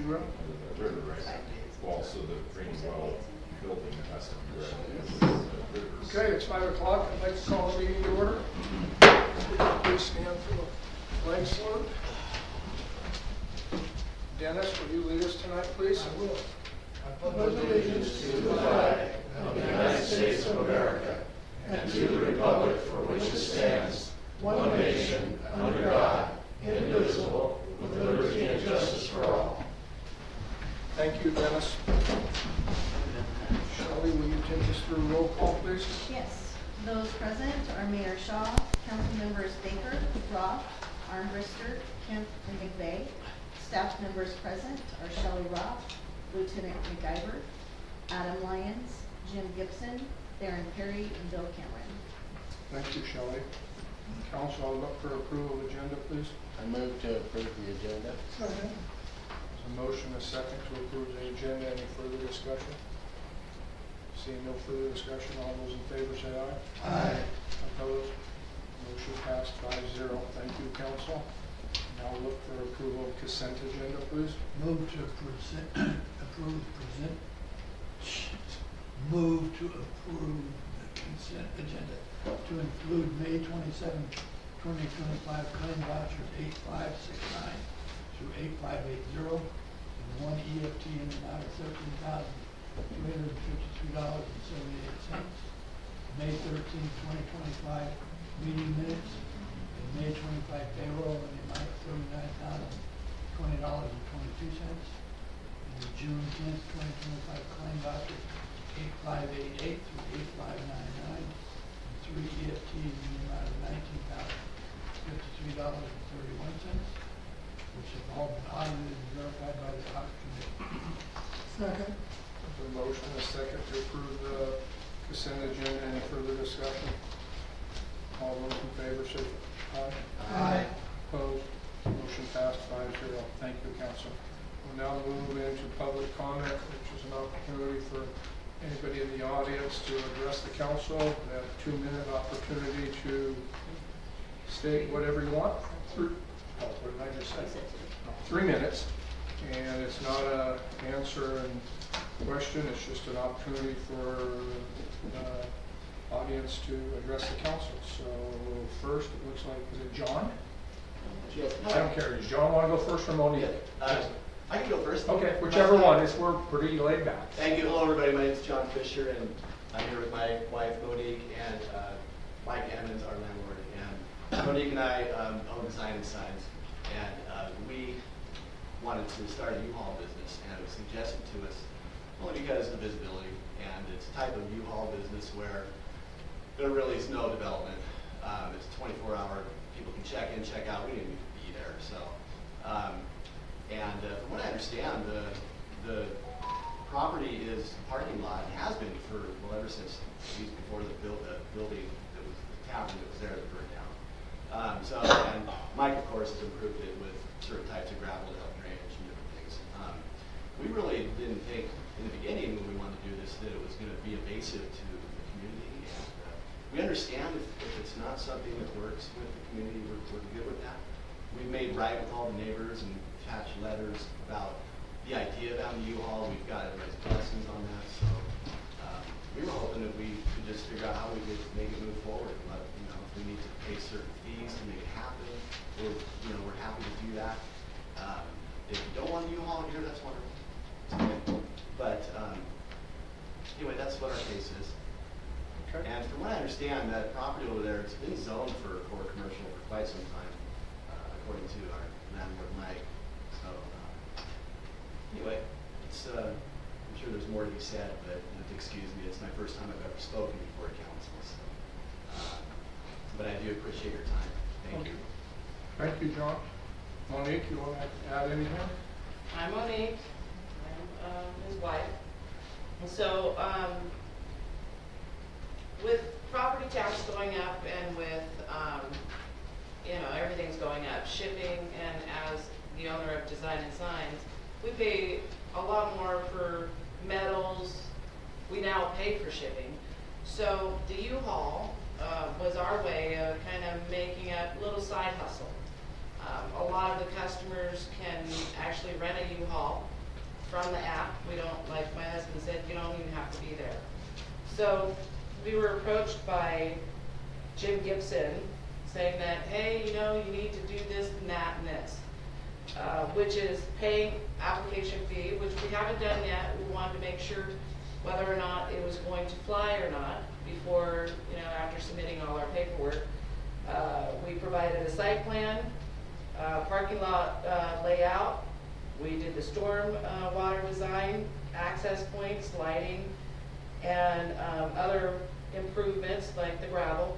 you wrote? River, right? Well, so the Rainier well building has to be ready. Rivers. Okay, it's 5 o'clock. I'd like to call the meeting to order. Please stand for the flag salute. Dennis, will you lead us tonight, please? I will. I pledge allegiance to the flag of the United States of America and to the republic for which it stands, one nation, under God, indivisible, with liberty and justice for all. Thank you, Dennis. Shelley, will you take us through roll call, please? Yes. Those present are Mayor Shaw, Council Members Baker, Roth, Armbruster, Kemp, and McVeigh. Staff members present are Shelley Roth, Lieutenant McIver, Adam Lyons, Jim Gibson, Darren Perry, and Bill Cameron. Thank you, Shelley. Council, I'll look for approval of agenda, please. I move to approve the agenda. There's a motion, a second to approve the agenda. Any further discussion? Seeing no further discussion, all those in favor say aye. Aye. Opposed? Motion passed 5-0. Thank you, council. Now look for approval of consent agenda, please. Move to approve the consent agenda to include May 27, 2025 claim vouchers 8569 through 8580 and one EFT in the amount of $13,253.78. May 13, 2025 meeting minutes and May 25 payroll in the amount of $39,020.22. And the June 10th, 2025 claim vouchers 8588 through 8599 and three EFT in the amount of $19,053.31, which have all been audited and verified by the audit committee. Second. There's a motion, a second to approve the consent agenda. Any further discussion? All those in favor say aye. Aye. Opposed? Motion passed 5-0. Thank you, council. We'll now move into public comment, which is an opportunity for anybody in the audience to address the council. They have a 2-minute opportunity to state whatever you want. What did I just say? 3 minutes. And it's not an answer and question, it's just an opportunity for the audience to address the council. So first, it looks like, is it John? I don't care. Does John want to go first or Monique? I can go first. Okay, whichever one. We're pretty laid back. Thank you. Hello, everybody. My name is John Fisher, and I'm here with my wife, Monique, and Mike Emmons, our landlord. And Monique and I own Design and Signs, and we wanted to start a U-Haul business, and it was suggested to us only because of the visibility, and it's a type of U-Haul business where there really is no development. It's 24-hour. People can check in, check out. We didn't need to be there, so. From what I understand, the property is a parking lot and has been for, well, ever since before the building that was the tavern that was there that burned down. And Mike, of course, has improved it with certain types of gravel to help drainage and different things. We really didn't think in the beginning when we wanted to do this that it was going to be evasive to the community. And we understand if it's not something that works with the community, we're good with that. We've made right with all the neighbors and attached letters about the idea of having the U-Haul. We've got everybody's blessings on that. So we were hoping that we could just figure out how we could make it move forward. But, if we need to pay certain fees to make it happen, we're happy to do that. If you don't want a U-Haul here, that's wonderful. Okay. But anyway, that's what our case is. Okay. And from what I understand, that property over there, it's been zoned for commercial for quite some time, according to our landlord Mike. So anyway, it's I'm sure there's more to be said, but you have to excuse me. It's my first time I've ever spoken before a council. So, but I do appreciate your time. Thank you. Thank you, John. Monique, you want to add anything? I'm Monique. I'm his wife. And so, with property tax going up and with, everything's going up, shipping, and as the owner of Design and Signs, we pay a lot more for metals. We now pay for shipping. So the U-Haul was our way of kind of making a little side hustle. A lot of the customers can actually rent a U-Haul from the app. We don't, like my husband said, you don't even have to be there. So we were approached by Jim Gibson saying that, hey, you know, you need to do this and that and this, which is paying application fee, which we haven't done yet. We wanted to make sure whether or not it was going to fly or not before, you know, after submitting all our paperwork. We provided a site plan, parking lot layout. We did the storm water design, access points, lighting, and other improvements like the gravel.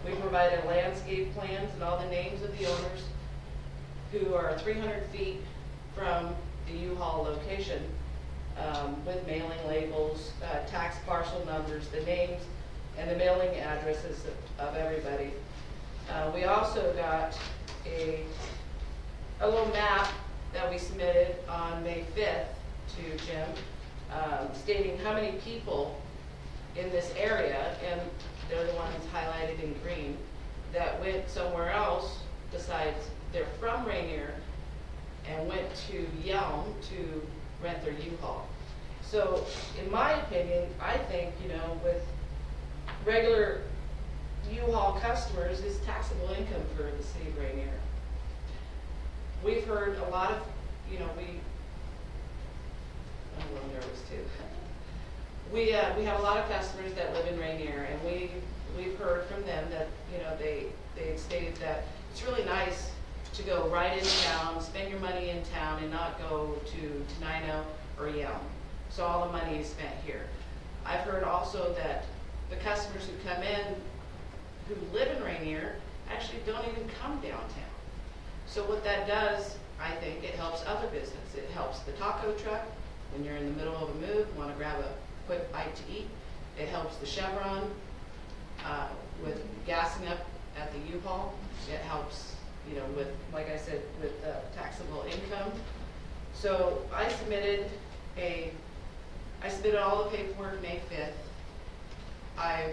We provided landscape plans and all the names of the owners who are 300 feet from the U-Haul location, with mailing labels, tax parcel numbers, the names, and the mailing addresses of everybody. We also got a little map that we submitted on May 5th to Jim, stating how many people in this area, and they're the ones highlighted in green, that went somewhere else besides they're from Rainier and went to Yelm to rent their U-Haul. So in my opinion, I think, you know, with regular U-Haul customers is taxable income for the city of Rainier. We've heard a lot of, you know, I'm a little nervous too. We have a lot of customers that live in Rainier, and we've heard from them that, you know, they stated that it's really nice to go right in town, spend your money in town, and not go to Tenino or Yelm. So all the money is spent here. I've heard also that the customers who come in who live in Rainier actually don't even come downtown. So what that does, I think, it helps other business. It helps the taco truck when you're in the middle of a move, want to grab a quick bite to eat. It helps the Chevron with gassing up at the U-Haul. It helps, you know, with, like I said, with taxable income. So I submitted all the paperwork May 5th. I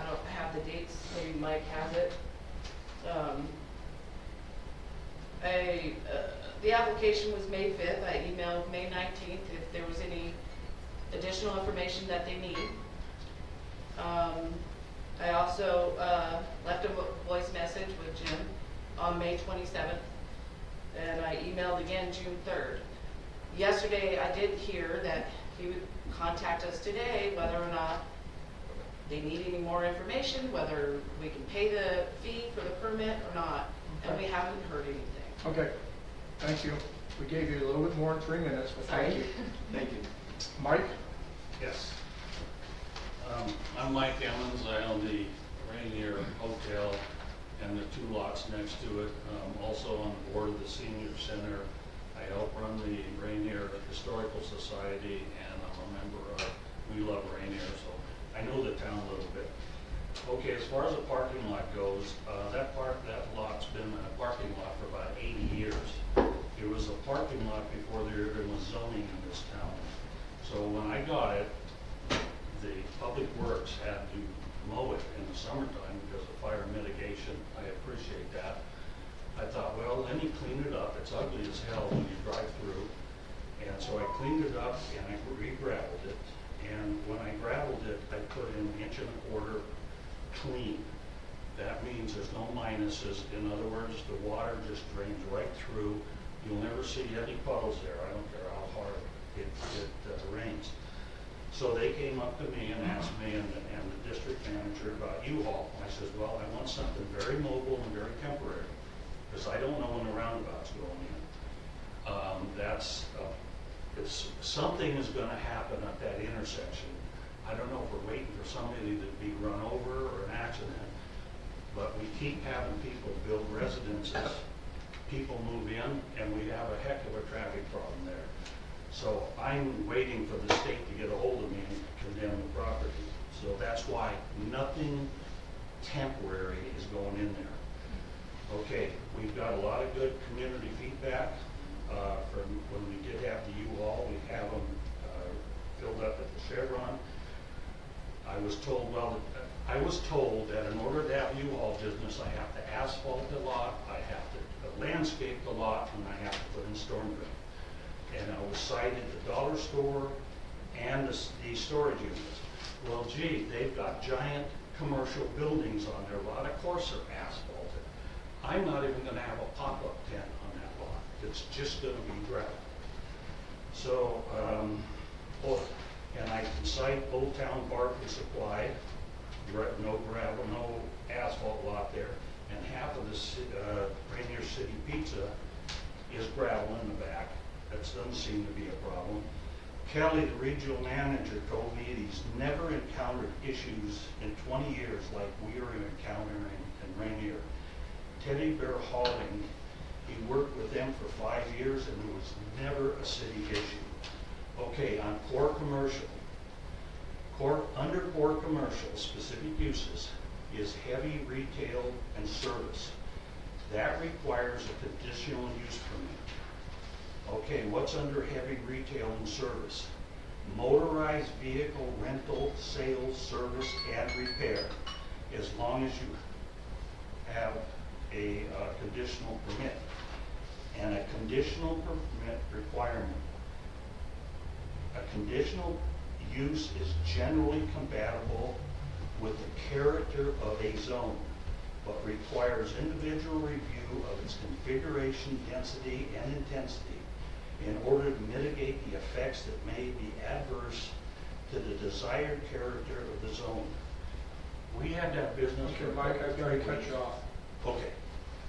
don't have the dates, maybe Mike has it. The application was May 5th. I emailed May 19th if there was any additional information that they need. I also left a voice message with Jim on May 27th, and I emailed again June 3rd. Yesterday, I did hear that he would contact us today whether or not they need any more information, whether we can pay the fee for the permit or not, and we haven't heard anything. Okay, thank you. We gave you a little bit more than 3 minutes, but thank you. Thank you. Mike? Yes. I'm Mike Emmons. I own the Rainier Hotel and the 2 lots next to it. Also on the board of the Senior Center. I help run the Rainier Historical Society, and I'm a member of We Love Rainier, so I know the town a little bit. Okay, as far as the parking lot goes, that lot's been a parking lot for about 80 years. It was a parking lot before there even was zoning in this town. So when I got it, the Public Works had to mow it in the summertime because of fire mitigation. I appreciate that. I thought, well, let me clean it up. It's ugly as hell when you drive through. And so I cleaned it up and I re-gravelled it. And when I gravelled it, I put in 1.25 inches clean. That means there's no minuses. In other words, the water just drains right through. You'll never see any puddles there. I don't care how hard it rains. So they came up to me and asked me and the district manager about U-Haul. I said, well, I want something very mobile and very temporary because I don't know when the roundabout's going in. Something is going to happen at that intersection. I don't know if we're waiting for somebody to be run over or an accident, but we keep having people build residences, people move in, and we have a heck of a traffic problem there. So I'm waiting for the state to get a hold of me and condemn the property. So that's why nothing temporary is going in there. Okay, we've got a lot of good community feedback from when we did have the U-Haul. We have them filled up at the Chevron. I was told that in order to have U-Haul business, I have to asphalt the lot, I landscape the lot when I have to put in storm drain. And I was cited the dollar store and the storage units. Well, gee, they've got giant commercial buildings on there, a lot of course are asphalted. I'm not even gonna have a pop-up tent on that lot. It's just gonna be gravel. So, and I can cite Old Town Bark and Supply, no gravel, no asphalt lot there, and half of the Rainier City Pizza is gravel in the back. That doesn't seem to be a problem. Kelly, the regional manager, told me he's never encountered issues in 20 years like we are encountering in Rainier. Teddy Bear Hauling, he worked with them for 5 years and there was never a city issue. Okay, on core commercial, under core commercial, specific uses is heavy retail and service. That requires a conditional use permit. Okay, what's under heavy retail and service? Motorized vehicle rental, sales, service, and repair, as long as you have a conditional permit. And a conditional permit requirement. A conditional use is generally compatible with the character of a zone, but requires individual review of its configuration, density, and intensity in order to mitigate the effects that may be adverse to the desired character of the zone. We had that business. Okay, Mike, I've got to cut you off. Okay,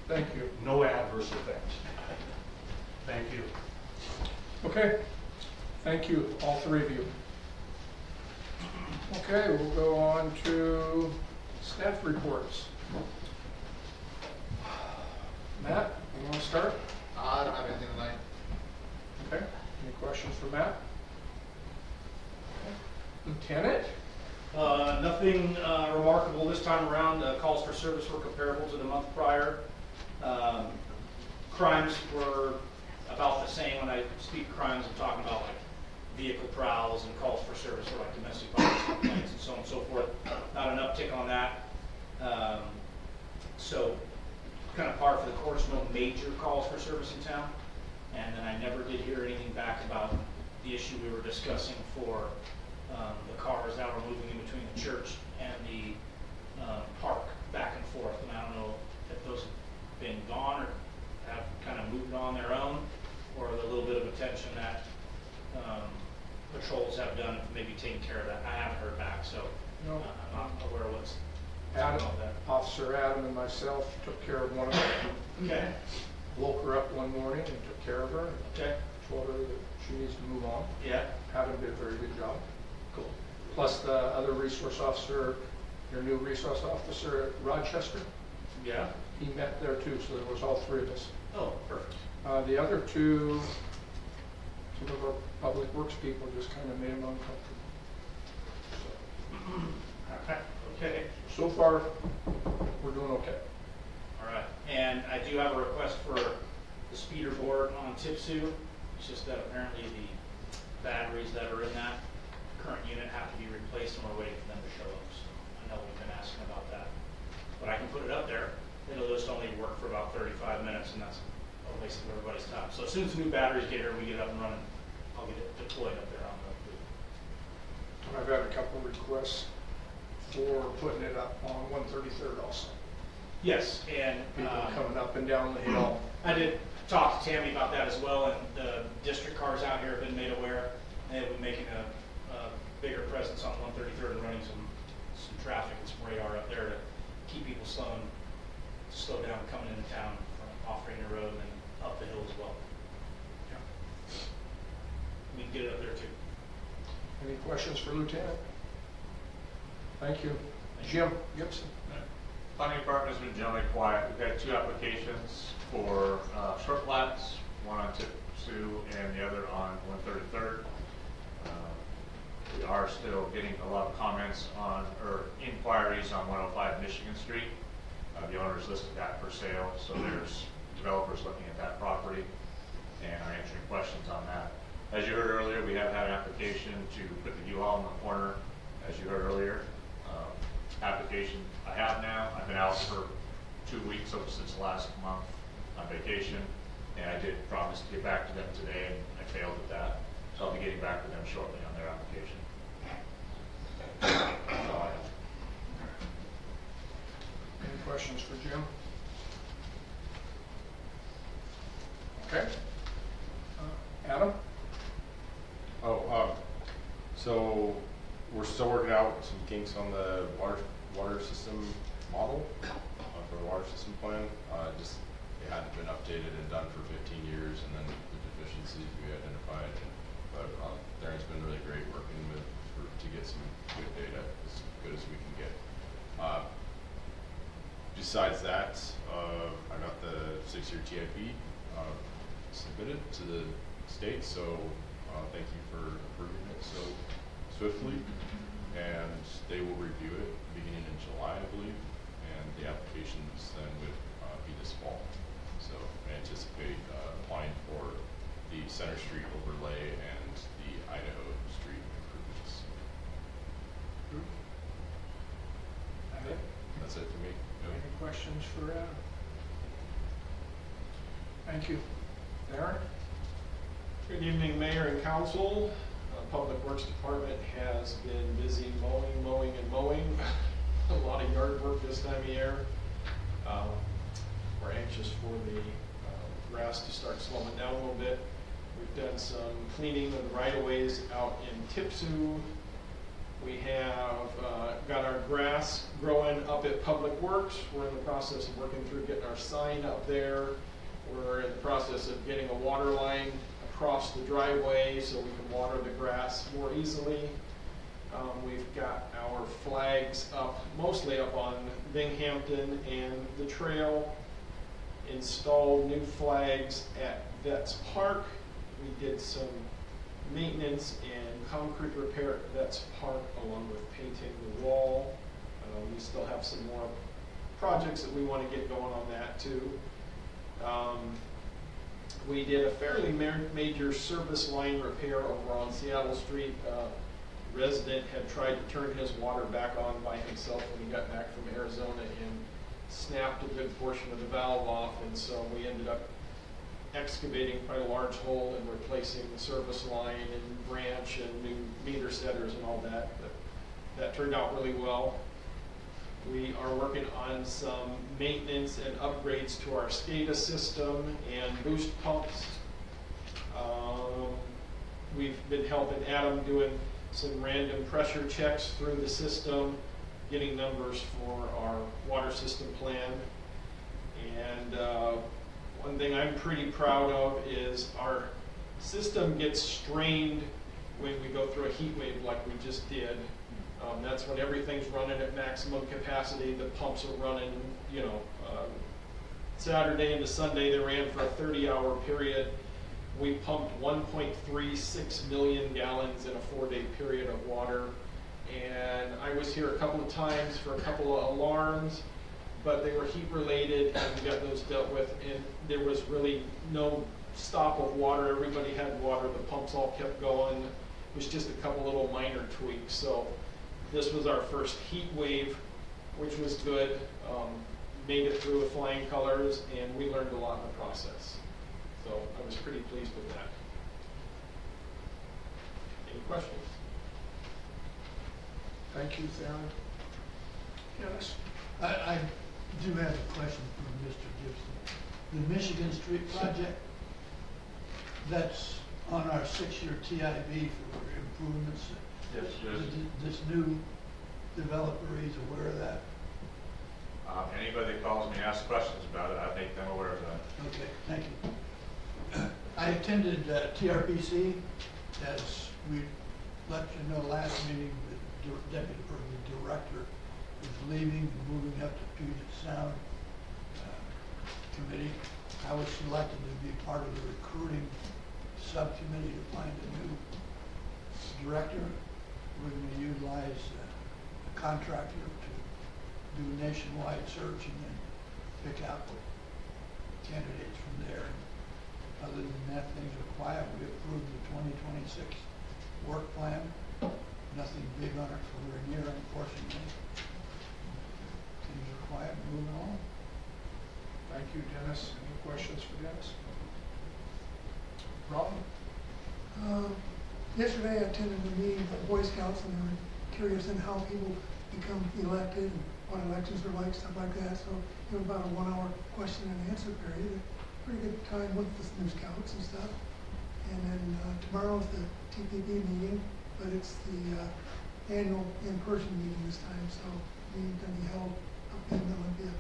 Thank you. no adverse effects. Thank you. Okay, thank you, all three of you. Okay, we'll go on to staff reports. Matt, you want to start? I don't have anything tonight. Okay, any questions for Matt? Lieutenant? Nothing remarkable this time around. Calls for service were comparable to the month prior. Crimes were about the same. When I speak crimes, I'm talking about like vehicle prowls and calls for service or like domestic violence complaints and so on and so forth. Not an uptick on that. So kind of par for the course, no major calls for service in town. And then I never did hear anything back about the issue we were discussing for the cars that were moving in between the church and the park back and forth. And I don't know if those have been gone or have kind of moved on their own, or the little bit of attention that patrols have done, maybe taking care of that. I haven't heard back, so No. I'm not aware of what's Adam, about that. Officer Adam and myself took care of one of them. Okay. Woke her up one morning and took care of her. And Okay. told her that she needs to move on. Yeah. Adam did a very good job. Cool. Plus the other resource officer, your new resource officer at Rochester, Yeah. he met there too, so there was all three of us. Oh, perfect. The other two, some of our public works people just kind of made them uncomfortable. Okay. So far, we're doing okay. All right, and I do have a request for the speeder board on Tipsu. It's just that apparently the batteries that are in that current unit have to be replaced, and we're waiting for them to show up. So I know we've been asking about that, but I can put it up there. It'll just only work for about 35 minutes, and that's a waste of everybody's time. So as soon as the new batteries get here, we get up and running, I'll get it deployed up there on the booth. I've had a couple of requests for putting it up on 133rd also. Yes, and People coming up and down the hill. I did talk to Tammy about that as well, and the district cars out here have been made aware. They will be making a bigger presence on 133rd and running some traffic and some radar up there to keep people slow down coming into town from off Rainier Road and then up the hill as well. Yeah. We can get it up there too. Any questions for Lieutenant? Thank you. Jim Gibson. Planning department has been generally quiet. We've had 2 applications for short plats, one on Tipsu and the other on 133rd. We are still getting a lot of comments on, or inquiries on 105 Michigan Street. The owners listed that for sale, so there's developers looking at that property and are answering questions on that. As you heard earlier, we have had an application to put the U-Haul in the corner, as you heard earlier. Application I have now. I've been out for 2 weeks since last month, on vacation, and I did promise to get back to them today, and I failed at that. So I'll be getting back with them shortly on their application. That's all I have. Any questions for Jim? Okay. Adam? So we're still working out some kinks on the water system model for the water system plan. Just it hadn't been updated and done for 15 years, and then the deficiencies we identified. But Darren's been really great working to get some good data, as good as we can get. Besides that, I got the 6-year TIP submitted to the state, so thank you for approving it so swiftly. And they will review it beginning in July, I believe, and the applications then would be this fall. So I anticipate applying for the Center Street overlay and the Idaho Street improvements. That it? That's it for me. Any questions for Adam? Thank you. Darren? Good evening, Mayor and Council. Public Works Department has been busy mowing, and mowing. A lot of yard work this time of year. We're anxious for the grass to start slowing down a little bit. We've done some cleaning of the right-of-ways out in Tipsu. We have got our grass growing up at Public Works. We're in the process of working through getting our sign up there. We're in the process of getting a water line across the driveway so we can water the grass more easily. We've got our flags up, mostly up on Binghamton and the trail. Installed new flags at Vets Park. We did some maintenance and concrete repair at Vets Park along with painting the wall. We still have some more projects that we want to get going on that too. We did a fairly major service line repair over on Seattle Street. Resident had tried to turn his water back on by himself when he got back from Arizona and snapped a good portion of the valve off, and so we ended up excavating quite a large hole and replacing the service line and branch and new meter setters and all that. But that turned out really well. We are working on some maintenance and upgrades to our SCADA system and boost pumps. We've been helping Adam doing some random pressure checks through the system, getting numbers for our water system plan. And one thing I'm pretty proud of is our system gets strained when we go through a heat wave like we just did. That's when everything's running at maximum capacity. The pumps are running, Saturday into Sunday they ran for a 30-hour period. We pumped 1.36 million gallons in a 4-day period of water. And I was here a couple of times for a couple of alarms, but they were heat related and we got those dealt with, and there was really no stop of water. Everybody had water, the pumps all kept going. It was just a couple little minor tweaks. So this was our first heat wave, which was good. Made it through with flying colors, and we learned a lot in the process. So I was pretty pleased with that. Any questions? Thank you, Darren. Dennis? I do have a question for Mr. Gibson. The Michigan Street project, that's on our 6-year TIB for improvements. Yes, yes. This new developer is aware of that? Anybody that calls me and asks questions about it, I make them aware of that. Okay, thank you. I attended TRPC, as we let you know last meeting, the director is leaving and moving up to Puget Sound committee. I was selected to be part of the recruiting subcommittee to find a new director. We're going to utilize a contractor to do a nationwide search and then pick out candidates from there. Other than that, things are quiet. We approved the 2026 work plan. Nothing big on it for Rainier, unfortunately. Things are quiet, moving on. Thank you, Dennis. Any questions for Dennis? Ron? Yesterday I attended a meeting of the Boy Scouts, and they were curious in how people become elected and what elections are like, stuff like that. So it was about a 1-hour question and answer period. Pretty good time with the new scouts and stuff. And then tomorrow's the TPP meeting, but it's the annual in-person meeting this time, so the meeting's going to be held up in Olympia.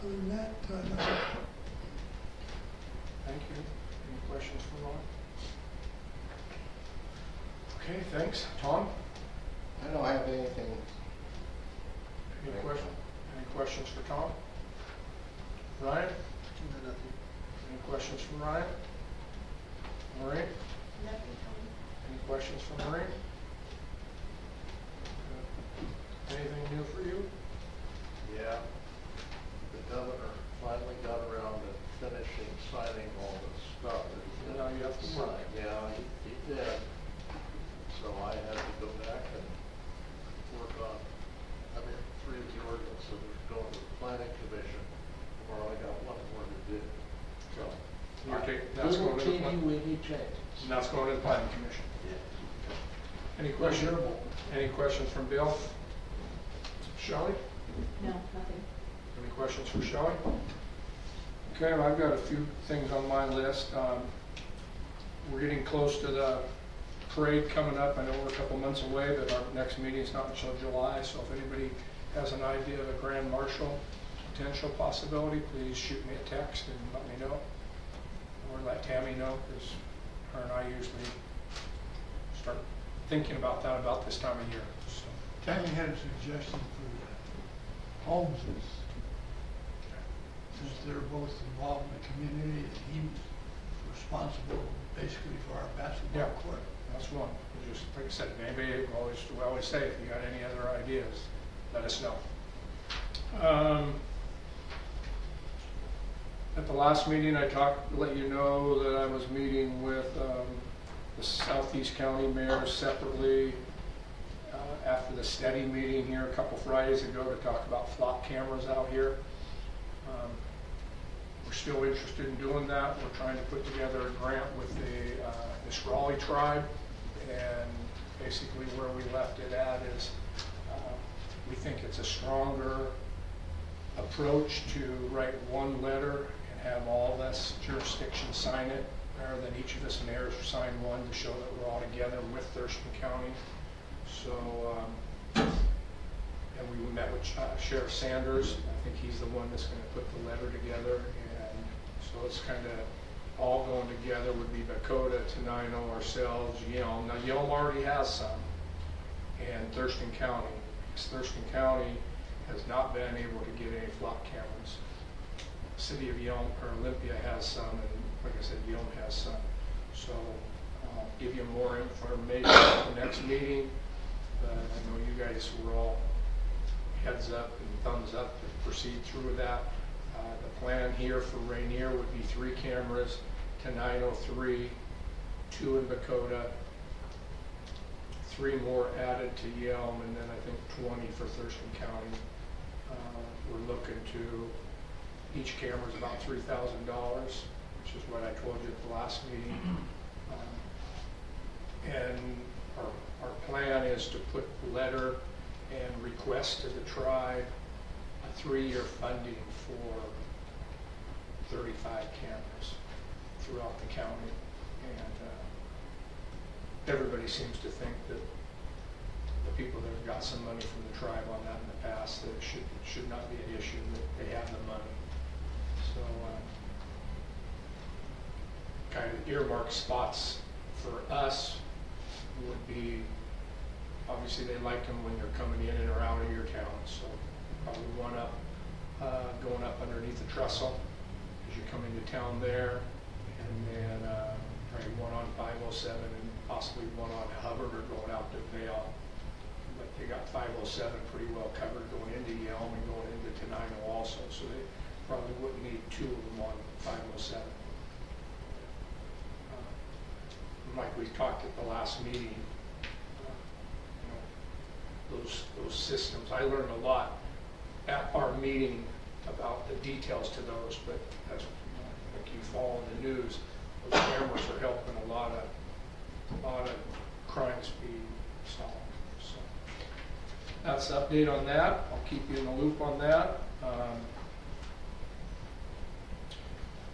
Other than that, nothing. Thank you. Any questions for Ron? Okay, thanks. Tom? I don't have anything. Any questions for Tom? Ryan? Nothing. Any questions for Ryan? Maureen? Nothing, Tony. Any questions for Maureen? Anything new for you? Yeah, the governor finally got around to finishing signing all the stuff that he Now you have to work. sign. Yeah, he did. So I had to go back and work on, 3 of the ordinances are going to the planning commission, where I got 1 more to do. So, You're taking, that's going to the, Teeny weeny changes. and that's going to the planning commission. yeah. Any questions? Any questions from Bill? Shelley? No, nothing. Any questions for Shelley? Okay, well, I've got a few things on my list. We're getting close to the parade coming up. I know we're a couple months away, but our next meeting is not until July, so if anybody has an idea of a grand marshal potential possibility, please shoot me a text and let me know. Or let Tammy know, because her and I usually start thinking about that about this time of year. So, Tammy had a suggestion for the Holmeses, since they're both involved in the community, and he's responsible basically for our basketball Yeah. court. that's one. Just like I said, maybe we always say, if you got any other ideas, let us know. At the last meeting, I let you know that I was meeting with the Southeast County mayors separately after the steady meeting here a couple Fridays ago to talk about flock cameras out here. We're still interested in doing that. We're trying to put together a grant with the Nisqually tribe, and basically where we left it at is we think it's a stronger approach to write one letter and have all of us jurisdictions sign it, rather than each of us mayors sign one to show that we're all together with Thurston County. So, and we met with Sheriff Sanders. I think he's the one that's going to put the letter together, and so it's kind of all going together. Would be Dakota, Tenino, ourselves, Yelm. Now Yelm already has some, and Thurston County. Because Thurston County has not been able to get any flock cameras. The city of Yelm, or Olympia, has some, and like I said, Yelm has some. So I'll give you more information at the next meeting. I know you guys were all heads up and thumbs up to proceed through with that. The plan here for Rainier would be 3 cameras, Tenino 3, 2 in Dakota, 3 more added to Yelm, and then I think 20 for Thurston County. We're looking to, each camera is about $3,000, which is what I told you at the last meeting. And our plan is to put letter and request to the tribe a 3-year funding for 35 cameras throughout the county. And everybody seems to think that the people that have got some money from the tribe on that in the past, that it should not be an issue, that they have the money. So kind of earmark spots for us would be, obviously they like them when they're coming in and or out of your town, so probably one up, going up underneath the trestle as you come into town there, and then probably one on 507 and possibly one on Hubbard or going out to Vale. But they got 507 pretty well covered going into Yelm and going into Tenino also, so they probably wouldn't need 2 of them on 507. Like we talked at the last meeting, those systems, I learned a lot at our meeting about the details to those, but as follow the news, those cameras are helping a lot of crimes be solved. So that's the update on that. I'll keep you in the loop on that.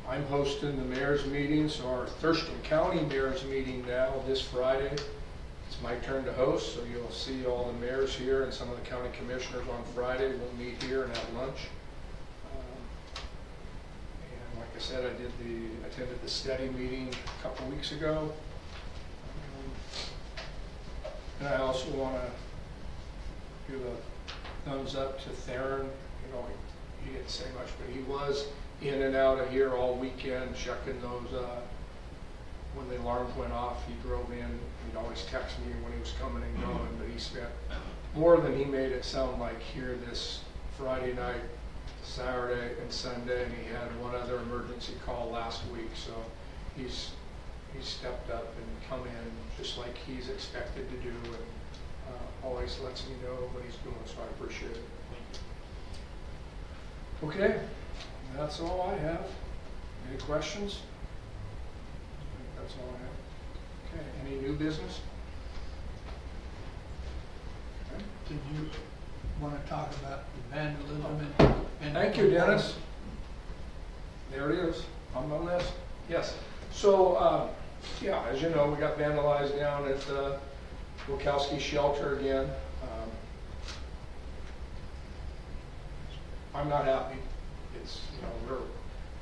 I'm hosting the mayor's meeting, so our Thurston County mayor's meeting now this Friday. It's my turn to host, so you'll see all the mayors here and some of the county commissioners on Friday. We'll meet here and have lunch. And like I said, I attended the study meeting a couple weeks ago. And I also want to give a thumbs up to Theron. You know, he didn't say much, but he was in and out of here all weekend checking those, when the alarms went off, he drove in. He'd always text me when he was coming and going, but he spent more than he made it sound like here this Friday night, Saturday, and Sunday, and he had one other emergency call last week, so he's stepped up and come in just like he's expected to do, and always lets me know what he's doing, so I appreciate it. Okay, that's all I have. Any questions? I think that's all I have. Okay, any new business? Okay. Did you want to talk about the vandalism and? Thank you, Dennis. There it is on my list. Yes. So, yeah, as you know, we got vandalized down at the Wachowski shelter again. I'm not happy. It's, you know,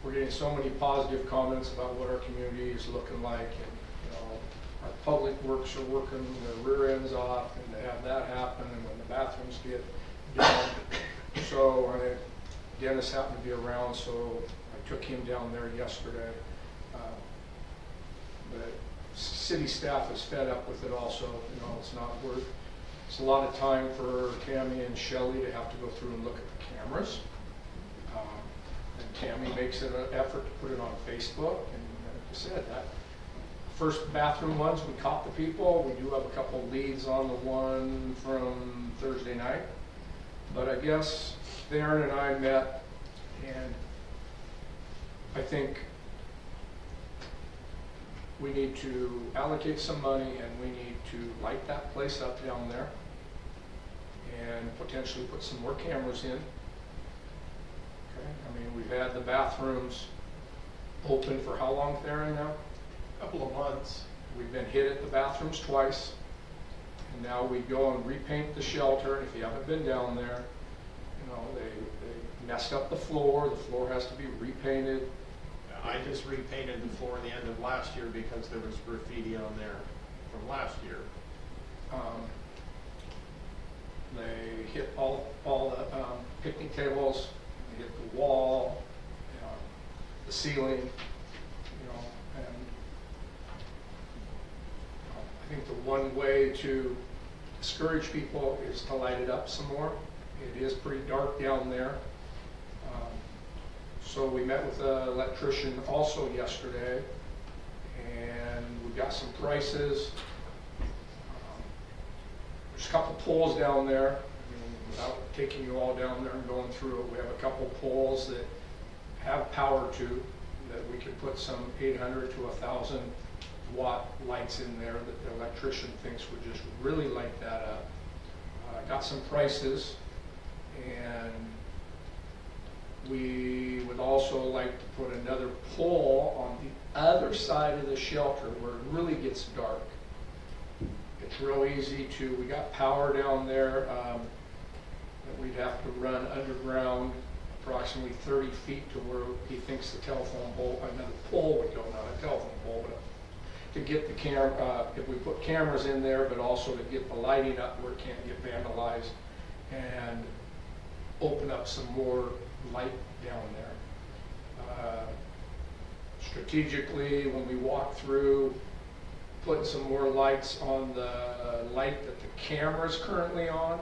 we're getting so many positive comments about what our community is looking like, and you know, our public works are working their rear ends off, and to have that happen, and when the bathrooms get done. So Dennis happened to be around, so I took him down there yesterday. But city staff is fed up with it also. You know, it's not worth. It's a lot of time for Tammy and Shelley to have to go through and look at the cameras. And Tammy makes it an effort to put it on Facebook. And like I said, that first bathroom ones, we caught the people. We do have a couple of leads on the one from Thursday night. But I guess Theron and I met, and I think we need to allocate some money, and we need to light that place up down there and potentially put some more cameras in. Okay, I mean, we've had the bathrooms open for how long, Theron, now? A couple of months. We've been hit at the bathrooms twice, and now we go and repaint the shelter. If you haven't been down there, you know, they messed up the floor. The floor has to be repainted. I just repainted the floor at the end of last year because there was graffiti on there from last year. They hit all the picnic tables, they hit the wall, the ceiling, you know, and I think the one way to discourage people is to light it up some more. It is pretty dark down there. So we met with an electrician also yesterday, and we got some prices. There's a couple poles down there. I mean, without taking you all down there and going through it, we have a couple poles that have power to, that we could put some 800 to 1,000 watt lights in there that the electrician thinks would just really light that up. I got some prices, and we would also like to put another pole on the other side of the shelter where it really gets dark. It's real easy to, we got power down there that we'd have to run underground approximately 30 feet to where he thinks the telephone pole, another pole would go, not a telephone pole, but to get the camera, if we put cameras in there, but also to get the lighting up where it can't get vandalized, and open up some more light down there. Strategically, when we walk through, putting some more lights on the light that the camera is currently on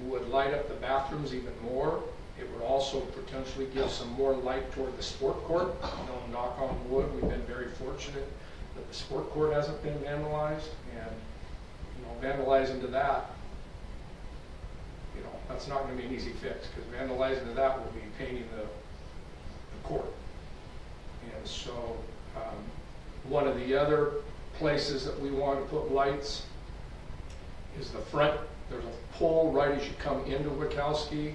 would light up the bathrooms even more. It would also potentially give some more light toward the sport court. You know, knock on wood, we've been very fortunate that the sport court hasn't been vandalized, and you know, vandalizing to that, you know, that's not going to be an easy fix, because vandalizing to that will be painting the court. And so, one of the other places that we want to put lights is the front. There's a pole right as you come into Wachowski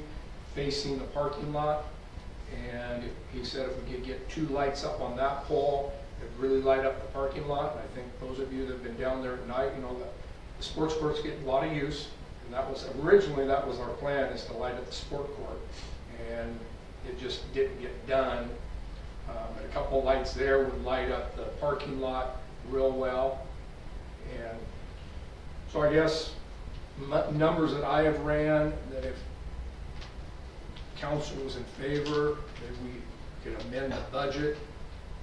facing the parking lot. And he said if we could get 2 lights up on that pole, it'd really light up the parking lot. And I think those of you that have been down there at night, you know, the sports courts get a lot of use. And that was, originally that was our plan, is to light up the sport court. And it just didn't get done. But a couple lights there would light up the parking lot real well. And so I guess numbers that I have ran, that if council was in favor, that we could amend the budget.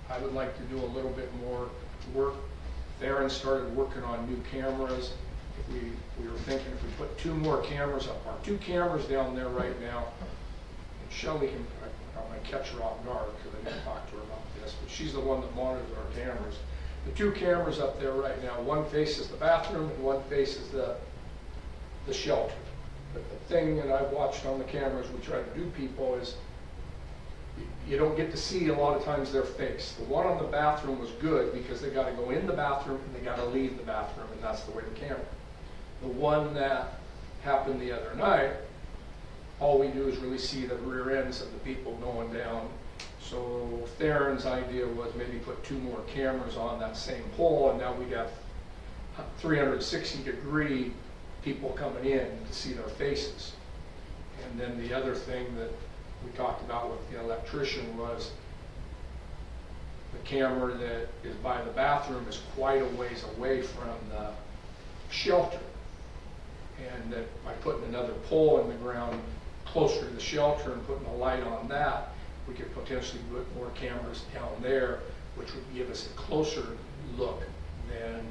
I would like to do a little bit more work. Theron started working on new cameras. If we were thinking if we put 2 more cameras up, our 2 cameras down there right now, and Shelley can, I'm gonna catch her off guard because I didn't talk to her about this, but she's the one that monitors our cameras. The 2 cameras up there right now, one faces the bathroom and one faces the shelter. But the thing that I've watched on the cameras we try to do people is you don't get to see a lot of times their face. The one on the bathroom was good because they got to go in the bathroom and they got to leave the bathroom, and that's the way the camera. The one that happened the other night, all we do is really see the rear ends of the people going down. So Theron's idea was maybe put 2 more cameras on that same pole, and now we'd have 360-degree people coming in to see their faces. And then the other thing that we talked about with the electrician was the camera that is by the bathroom is quite a ways away from the shelter. And that by putting another pole in the ground closer to the shelter and putting a light on that, we could potentially put more cameras down there, which would give us a closer look than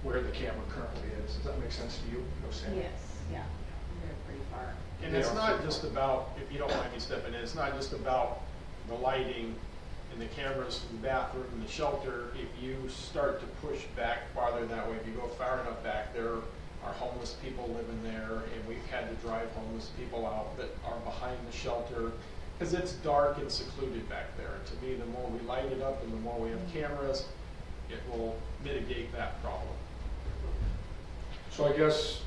where the camera currently is. Does that make sense to you? No, Sam? Yes, yeah, they're pretty far. And it's not just about, if you don't mind me stepping in, it's not just about the lighting and the cameras from the bathroom and the shelter. If you start to push back farther that way, if you go far enough back, there are homeless people living there, and we've had to drive homeless people out that are behind the shelter because it's dark and secluded back there. And to me, the more we light it up and the more we have cameras, it will mitigate that problem. So I guess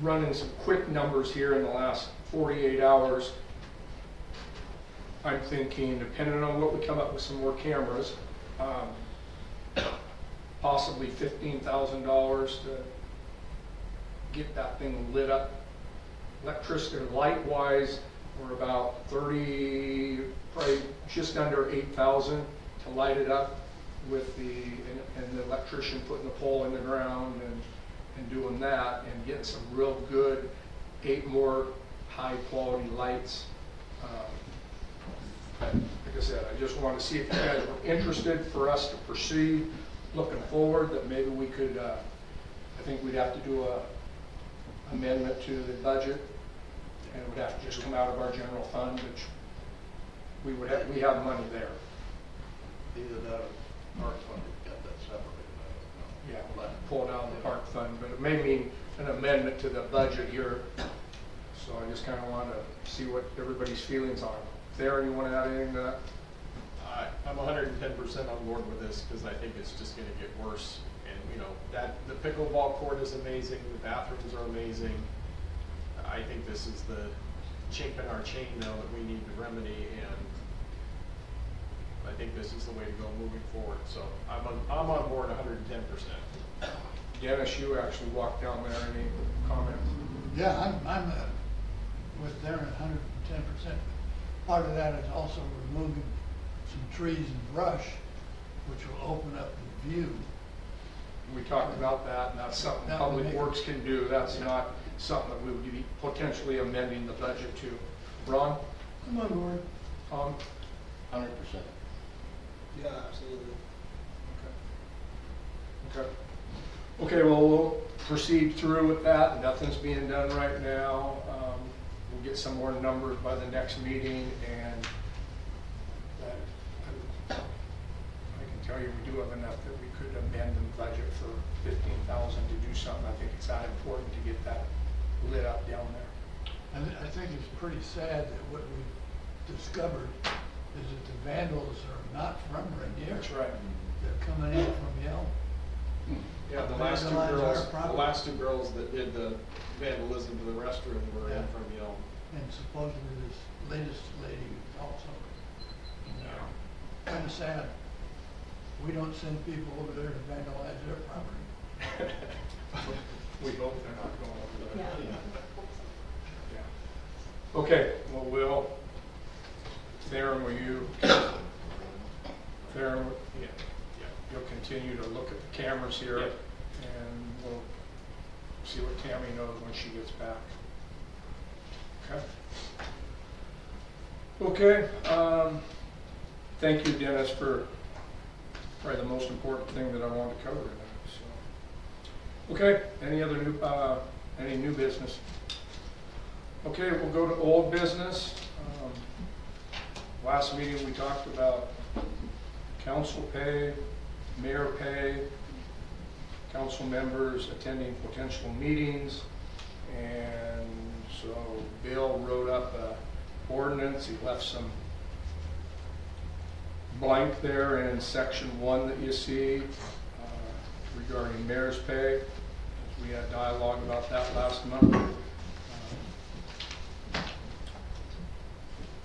running some quick numbers here in the last 48 hours, I'm thinking, depending on what we come up with some more cameras, possibly $15,000 to get that thing lit up. Electricity, light-wise, we're about 30, probably just under 8,000 to light it up with and the electrician putting the pole in the ground and doing that and getting some real good 8 more high-quality lights. Like I said, I just want to see if you guys were interested for us to proceed looking forward, that maybe we could, I think we'd have to do a amendment to the budget, and it would have to just come out of our general fund, which we have money there. Either that or park fund, we've got that separated, I don't know. Yeah, we'll have to pull it out of the park fund, but it may mean an amendment to the budget here. So I just kind of want to see what everybody's feelings are. Theron, you want to add anything to that? I'm 110% on board with this because I think it's just going to get worse. And you know, that the pickleball court is amazing, the bathrooms are amazing. I think this is the chink in our chain now that we need to remedy, and I think this is the way to go moving forward. So I'm on board 110%. Dennis, you actually walked down there. Any comments? Yeah, I'm with Darren 110%. Part of that is also removing some trees and brush, which will open up the view. We talked about that, and that's something That would Public make- Works can do. That's not something that we would be potentially amending the budget to. Ron? I'm on board. Tom? 100%. Yeah, absolutely. Okay. Okay, well, we'll proceed through with that. Nothing's being done right now. We'll get some more numbers by the next meeting, and I can tell you we do have enough that we could amend the budget for $15,000 to do something. I think it's that important to get that lit up down there. I think it's pretty sad that what we discovered is that the vandals are not from Rainier. That's right. They're coming in from Yelm. Yeah, the Vandalize our last two girls that did the vandalism to the restroom were in Yeah. from Yelm. And supposedly this latest lady also. Kind of sad. We don't send people over there to vandalize their property. We hope they're not going over there. Yeah. Yeah. Okay, well, Theron, will you, Theron, yeah, you'll continue to look at the cameras here, Yeah. and we'll see what Tammy knows when she gets back. Okay. Okay, thank you, Dennis, for probably the most important thing that I wanted to cover tonight, so. Okay, any new business? Okay, we'll go to old business. Last meeting, we talked about council pay, mayor pay, council members attending potential meetings, and so Bill wrote up an ordinance. He left some blank there in section 1 that you see regarding mayor's pay. We had dialogue about that last month.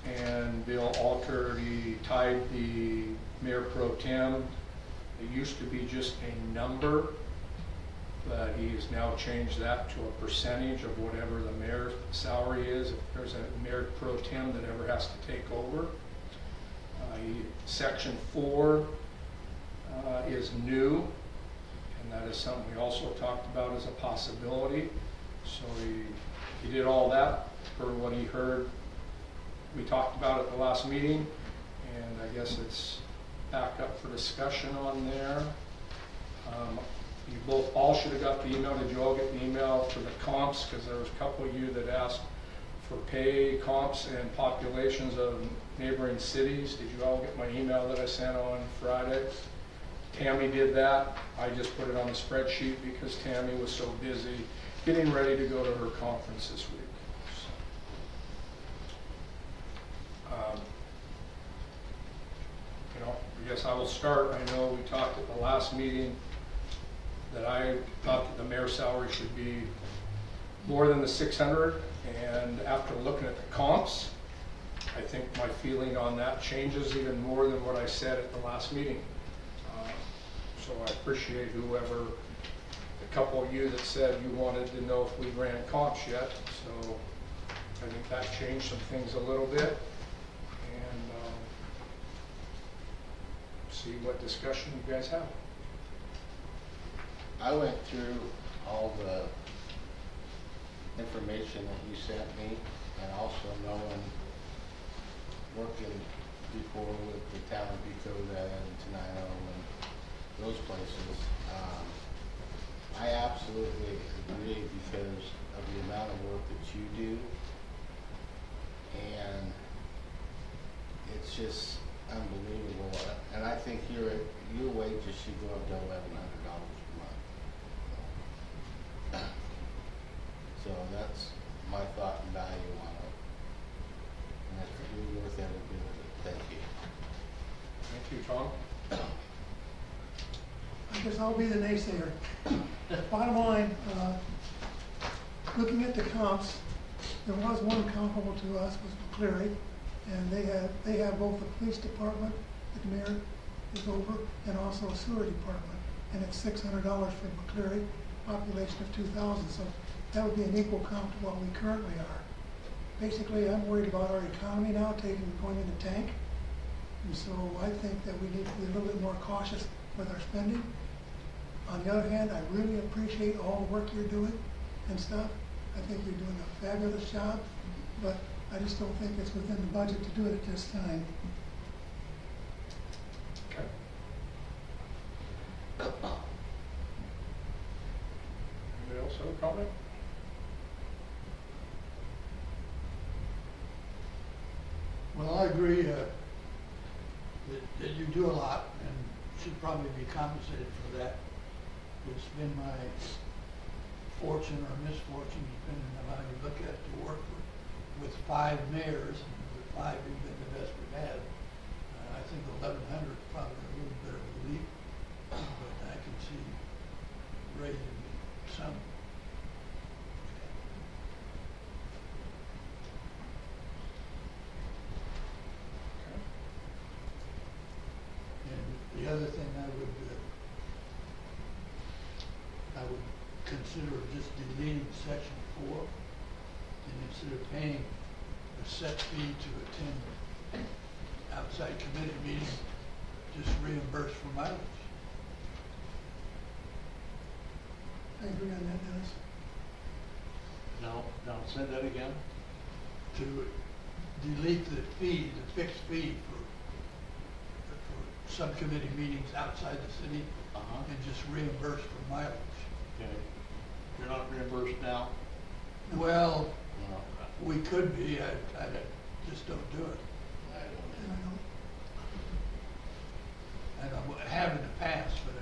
And Bill altered, he tied the mayor pro tem. It used to be just a number, but he has now changed that to a percentage of whatever the mayor's salary is, if there's a mayor pro tem that ever has to take over. Section 4 is new, and that is something we also talked about as a possibility. So he did all that for what he heard we talked about at the last meeting, and I guess it's back up for discussion on there. You both all should have got the email. Did you all get the email for the comps? Because there was a couple of you that asked for pay comps and populations of neighboring cities. Did you all get my email that I sent on Friday? Tammy did that. I just put it on the spreadsheet because Tammy was so busy getting ready to go to her conference this week. I guess I will start. I know we talked at the last meeting that I thought that the mayor's salary should be more than the 600, and after looking at the comps, I think my feeling on that changes even more than what I said at the last meeting. So I appreciate whoever, the couple of you that said you wanted to know if we ran comps yet. So I think that changed some things a little bit, and see what discussion you guys have. I went through all the information that you sent me, and also knowing, working before with the town of Dakota and Tenino and those places, I absolutely agree because of the amount of work that you do, and it's just unbelievable. And I think your wages should go up to $1,100 a month. So that's my thought and value on it. And it's really worth every bit of it. Thank you. Thank you, Tom. I guess I'll be the naysayer. Bottom line, looking at the comps, there was one comparable to us, was McCleary, and they have both the police department that the mayor is over, and also a sewer department, and it's $600 for McCleary, population of 2,000, so that would be an equal comp to what we currently are. Basically, I'm worried about our economy now going in the tank, and so I think that we need to be a little bit more cautious with our spending. On the other hand, I really appreciate all the work you're doing and stuff. I think you're doing a fabulous job, but I just don't think it's within the budget to do it at this time. Okay. Anybody else have a comment? Well, I agree that you do a lot and should probably be compensated for that. It's been my fortune or misfortune, depending on how you look at it, to work with 5 mayors, and the 5 have been the best we've had. think 1,100 is probably a little bit of a leap, but I can see raising some. And the other thing I would consider just deleting section 4, and instead of paying a set fee to attend outside committee meetings, just reimburse for mileage. I agree on that, Dennis. No, say that again? To delete the fee, the fixed fee for subcommittee meetings outside the city, Uh-huh. and just reimburse for mileage. Okay. You're not reimbursed now? Well, No. we could be, I just don't do it. I don't And I don't. And I have in the past, but I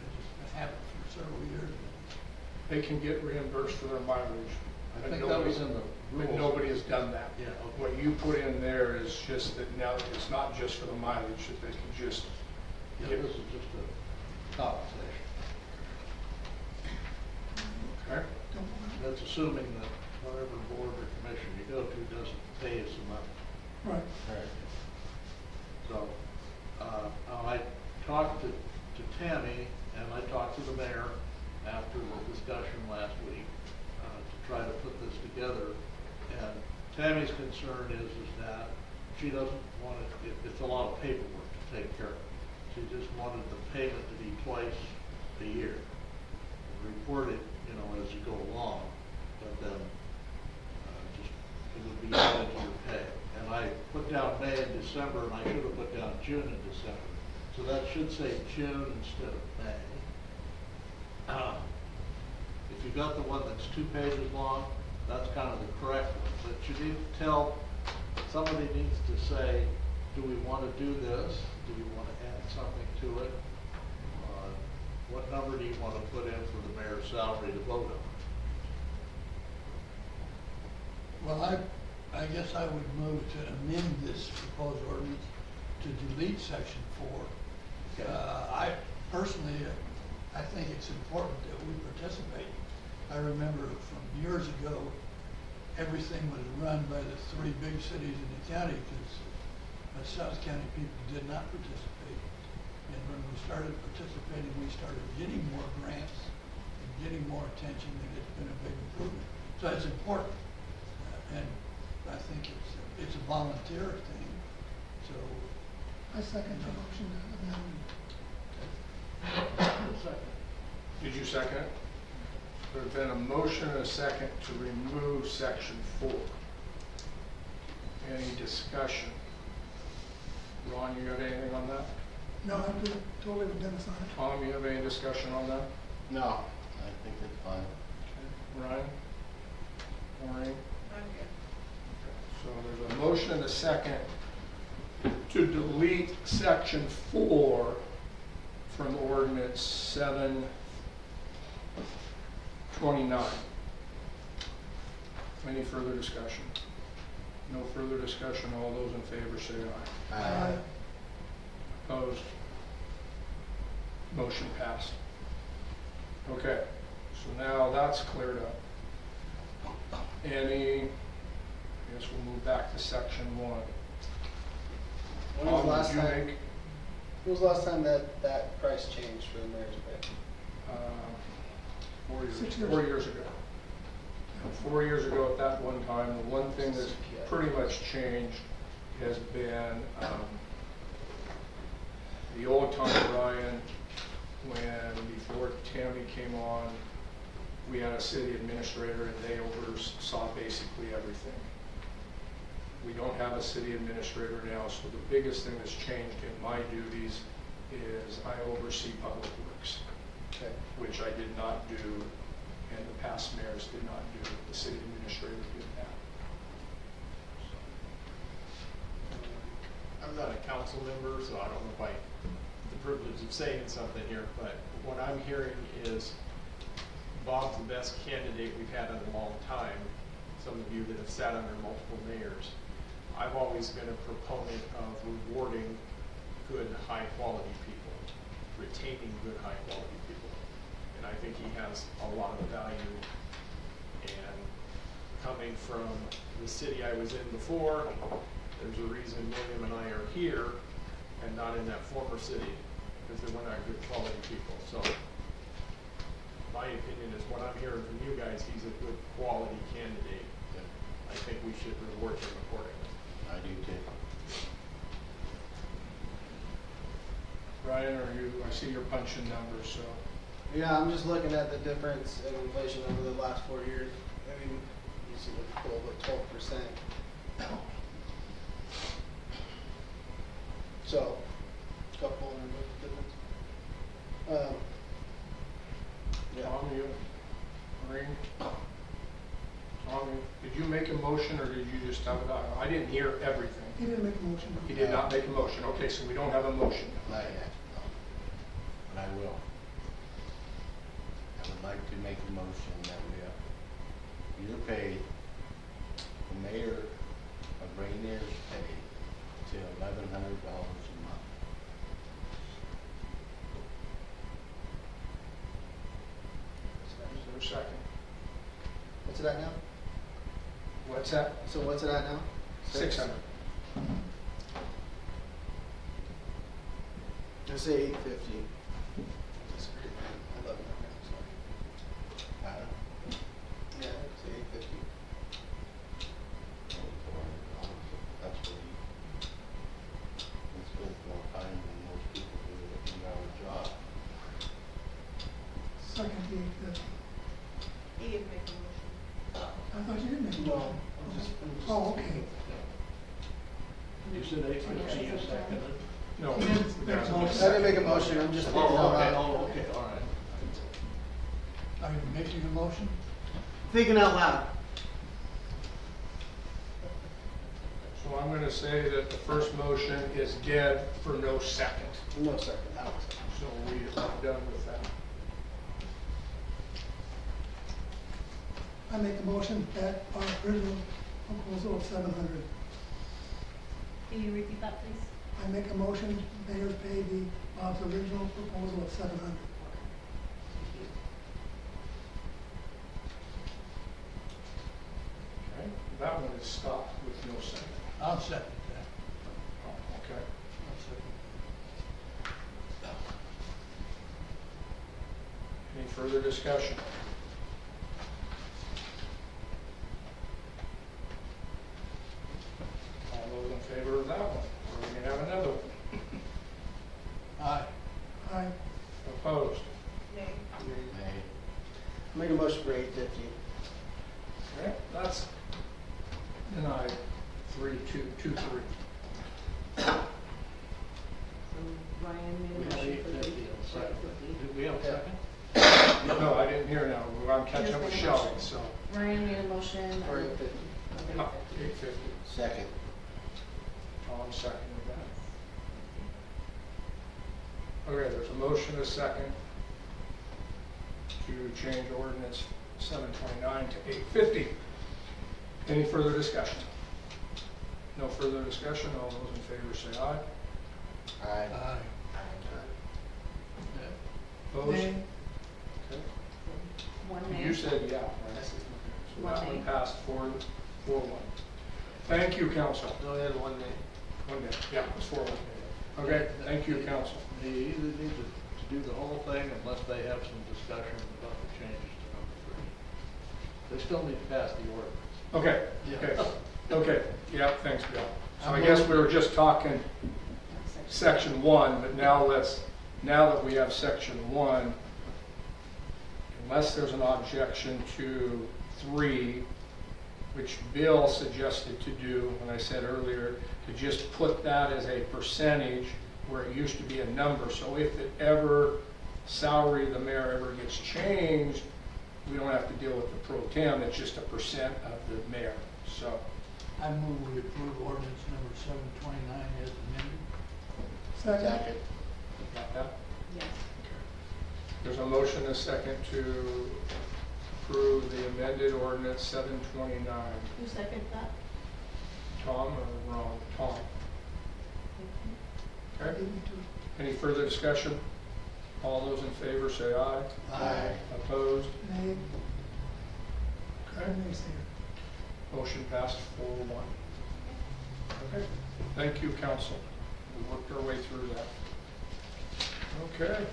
haven't for several years. They can get reimbursed for their mileage. I but think that nobody- was in the But rules. nobody has done that. Yeah, okay. What you put in there is just that now it's not just for the mileage, that they can just Yeah, get, this is just a compensation. okay? Don't want That's assuming that whatever board or commission you go to doesn't pay us a month. it. Right. Right. So, I talked to Tammy, and I talked to the mayor after the discussion last week, to try to put this together. And Tammy's concern is that she doesn't want it's a lot of paperwork to take care of. She just wanted the payment to be twice a year. Report it, as you go along, but then, just, it would be added to your pay. And I put down May and December, and I should have put down June and December. So that should say June instead of May. If you got the one that's 2 pages long, that's kind of the correct one. But you need to tell, somebody needs to say, do we want to do this? Do we want to add something to it? What number do you want to put in for the mayor's salary to vote on? Well, I guess I would move to amend this proposed ordinance to delete section 4. I personally, I think it's important that we participate. I remember from years ago, everything was run by the 3 big cities in the county because the South County people did not participate. And when we started participating, we started getting more grants and getting more attention, and it's been a big improvement. So it's important, and I think it's a volunteer thing. So I second the motion to amend. Did you second it? There's been a motion and a second to remove section 4. Any discussion? Ron, you got anything on that? No, I'm good, totally with Dennis on it. Tom, you have any discussion on that? No, I think it's fine. Ryan? Maureen? I'm good. So there's a motion and a second to delete section 4 from ordinance 729. Any further discussion? No further discussion. All those in favor say aye. Aye. Opposed? Motion passed. Okay, so now that's cleared up. Any, I guess we'll move back to section 1. When was the last Did you time, make, when was the last time that price changed for the mayor's pay? 4 years, 6 years. 4 years ago. 4 years ago at that one time, the one thing that's pretty much changed has been the old time Ryan, when before Tammy came on, we had a city administrator and they oversaw basically everything. We don't have a city administrator now, so the biggest thing that's changed in my duties is I oversee public works, Okay. which I did not do, and the past mayors did not do. The city administrator did that. I'm not a council member, so I don't know if I have the privilege of saying something here, but what I'm hearing is Bob's the best candidate we've had in a long time, some of you that have sat under multiple mayors. I've always been a proponent of rewarding good, high-quality people, retaining good, high-quality people. And I think he has a lot of value. And coming from the city I was in before, there's a reason William and I are here and not in that former city, because they were not good quality people. So my opinion is what I'm hearing from you guys, he's a good quality candidate. I think we should reward him accordingly. I do too. Ryan, I see you're punching numbers, so. Yeah, I'm just looking at the difference in inflation over the last 4 years. I mean, you see the total, but 12%. So, a couple hundred bucks difference. Yeah. Tom, you, Maureen? Tom, did you make a motion or did you just have it on? I didn't hear everything. He didn't make a motion. He did not make a motion. Okay, so we don't have a motion. Not yet, no. But I will. I would like to make a motion that we either pay the mayor of Rainier's pay to $1,100 a month. Is there a second? What's it at now? What's that? So what's it at now? 600. I say 850. Disagree. I love it. Sorry. Yeah, I say 850. That's what he spends more time than most people do at a 2-hour job. Second, the 850. He didn't make a motion. I thought you did make a No, motion. I'm just. Oh, okay. You said 850, you seconded? No. He didn't make a I motion. didn't make a motion, I'm just thinking out Okay, loud. okay, all right. Are you making a motion? Thinking out loud. So I'm going to say that the first motion is dead for no second. No second. So we are done with that. I make a motion that our original proposal of 700. Can you repeat that, please? I make a motion, mayor's pay the Bob's original proposal of 700. Okay, that one is stopped with no second. I'll second that. Oh, okay. I'll second. Any further discussion? All those in favor of that one? Or we can have another one. Aye. Aye. Opposed? Nay. May. Make a motion for 850. Okay, that's denied. 3-2, 2-3. So Ryan made We a have motion for 850 the. on the second. Did we have a second? No, I didn't hear now. I'm catching up with Shelley, so. Ryan made a motion. Or 850. Okay. 850. Second. Tom seconded that. Okay, there's a motion, a second, to change ordinance 729 to 850. Any further discussion? No further discussion. All those in favor say aye. Aye. Aye. Opposed? Nay. Okay. One nay. You said yeah, right? So One that nay. one passed 4-1. Thank you, council. No, they had one name. 1 nay. Yeah, it was 4-1. Okay, thank you, council. They either need to do the whole thing unless they have some discussion about the changes to number 3. They still need to pass the ordinance. Okay, okay, okay. Yeah, thanks, Bill. So I I'm guess moving- we were just talking section 1, but now now that we have section 1, unless there's an objection to 3, which Bill suggested to do, and I said earlier, to just put that as a percentage where it used to be a number. So if it ever, salary of the mayor ever gets changed, we don't have to deal with the pro tem, it's just a percent of the mayor. So, I move we approve ordinance number 729 as amended. Second. got that? Yes. There's a motion, and a second, to approve the amended ordinance 729. Who seconded that? Tom or Ron? Tom. Okay. Any further discussion? All those in favor say aye. Aye. Opposed? Nay. Okay. Motion passed 4-1. Okay. Thank you, council. We worked our way through that. Okay.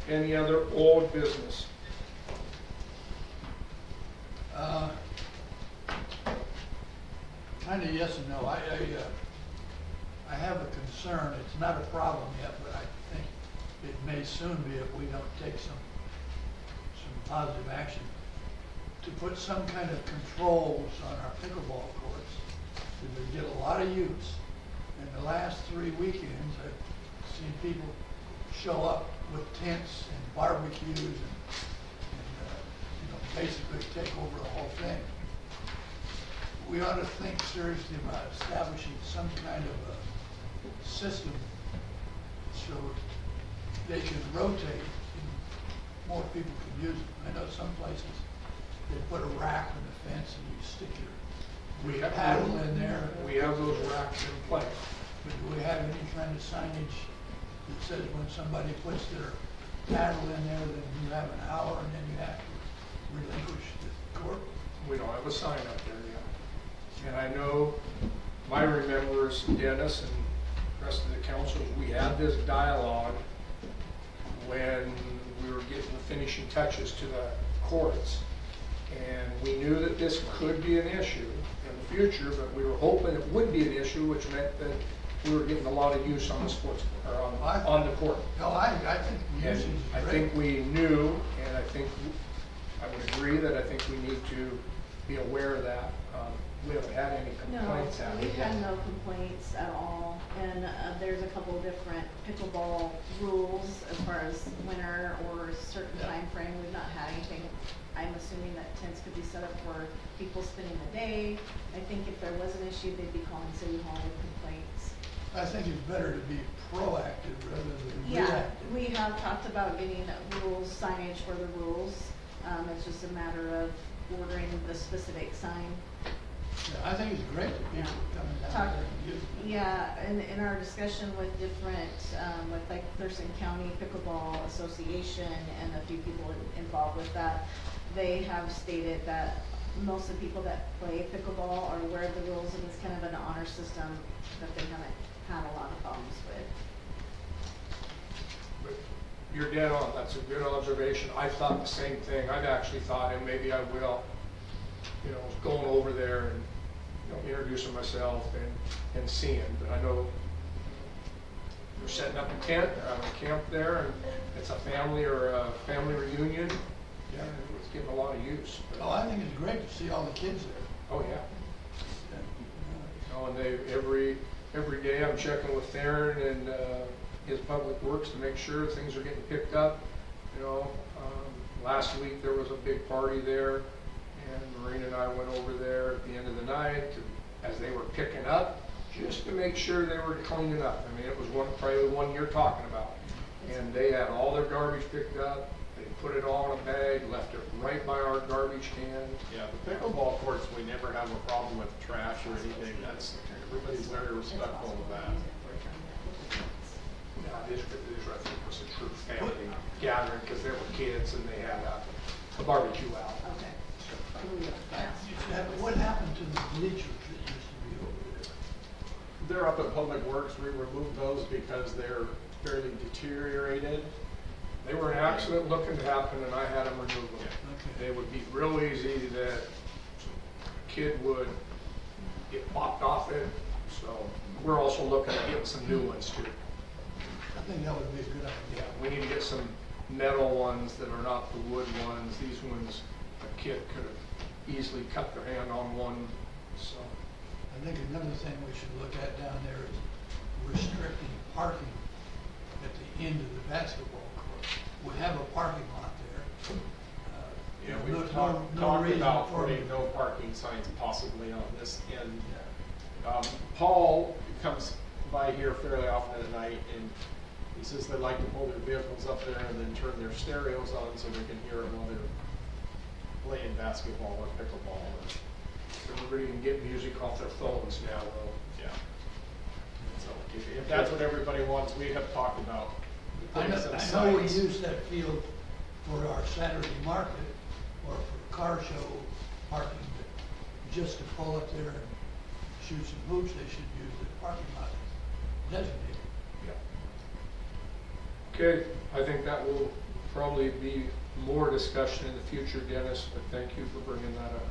Any other old business? Kind of yes and no. I have a concern. It's not a problem yet, but I think it may soon be if we don't take some positive action to put some kind of controls on our pickleball courts. Because we get a lot of use. In the last 3 weekends, I've seen people show up with tents and barbecues and basically take over the whole thing. We ought to think seriously about establishing some kind of a system so they can rotate and more people can use it. I know some places they put a rack on the fence and you stick your paddle in there. We have those racks in place. But do we have any kind of signage that says when somebody puts their paddle in there, then you have an hour and then you have to relinquish the court? We don't have a sign up there yet. And I know my remembers, Dennis and the rest of the council, we had this dialogue when we were getting the finishing touches to the courts. And we knew that this could be an issue in the future, but we were hoping it would be an issue, which meant that we were getting a lot of use on the sports, or on the court. No, I think the And usage is I great. think we knew, and I think, I would agree that I think we need to be aware of that. We haven't had any complaints No, out of we've it had yet. no complaints at all, and there's a couple of different pickleball rules as far as winter or a certain Yeah. time frame. We've not had anything. I'm assuming that tents could be set up for people spending the day. I think if there was an issue, they'd be calling City Hall with complaints. I think it's better to be proactive rather than Yeah, reactive. we have talked about getting rules, signage for the rules. It's just a matter of ordering the specific sign. Yeah, I think it's great that people are coming down Talk- there and using it. Yeah, in our discussion with different, with like Thurston County Pickleball Association and a few people involved with that, they have stated that most of the people that play pickleball are aware of the rules, and it's kind of an honor system that they haven't had a lot of problems with. But you're dead on, that's a good observation. I thought the same thing. I've actually thought, and maybe I will, going over there and, introducing myself and seeing. But I know they're setting up a tent, they're having a camp there, and it's a family or a family reunion. Yeah, it's getting a lot of use. But- Oh, I think it's great to see all the kids there. Oh, yeah. Yeah. And they, every day I'm checking with Theron and his public works to make sure things are getting picked up. Last week there was a big party there, and Marina and I went over there at the end of the night as they were picking up, just to make sure they were cleaning up. I mean, it was probably the one you're talking about. And they had all their garbage picked up, they put it all in a bag, left it right by our garbage can. Yeah, the pickleball courts, we never have a problem with trash or anything. Everybody's very respectful of that. No, this I think was a true family gathering, because there were kids and they had a barbecue out. Okay. What happened to the bleachers that used to be over there? They're up at Public Works. We removed those because they're fairly deteriorated. They were an accident looking to happen, and I had them remove them. Okay. They would be real easy that a kid would get popped off it, so we're also looking at getting some new ones too. I think that would be a good Yeah, idea. we need to get some metal ones that are not the wood ones. These ones, a kid could have easily cut their hand on one, so. I think another thing we should look at down there is restricting parking at the end of the basketball court. We have a parking lot there. Yeah, No- we've no- talked no reason about for putting it. no parking signs possibly on this end. Paul comes by here fairly often at night, and he says they like to pull their vehicles up there and then turn their stereos on so they can hear it while they're playing basketball or pickleball. Everybody can get music off their phones now, though. Yeah. So if that's what everybody wants, we have talked about I putting know, some I know we signs. use that field for our Saturday market or for car show parking, but just to pull up there and shoot some hoops, they should use the parking lot designated. Okay, I think that will probably be more discussion in the future, Dennis, but thank you for bringing that up.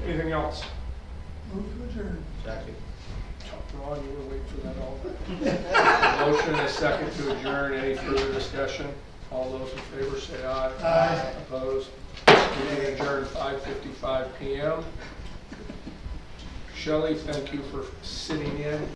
Anything else? Move to adjourn. Second. Ron, you were waiting for that all day. Motion and a second to adjourn. Any further discussion? All those in favor say aye. Aye. Opposed? Meeting adjourned 5:55 PM. Shelley, thank you for sitting in.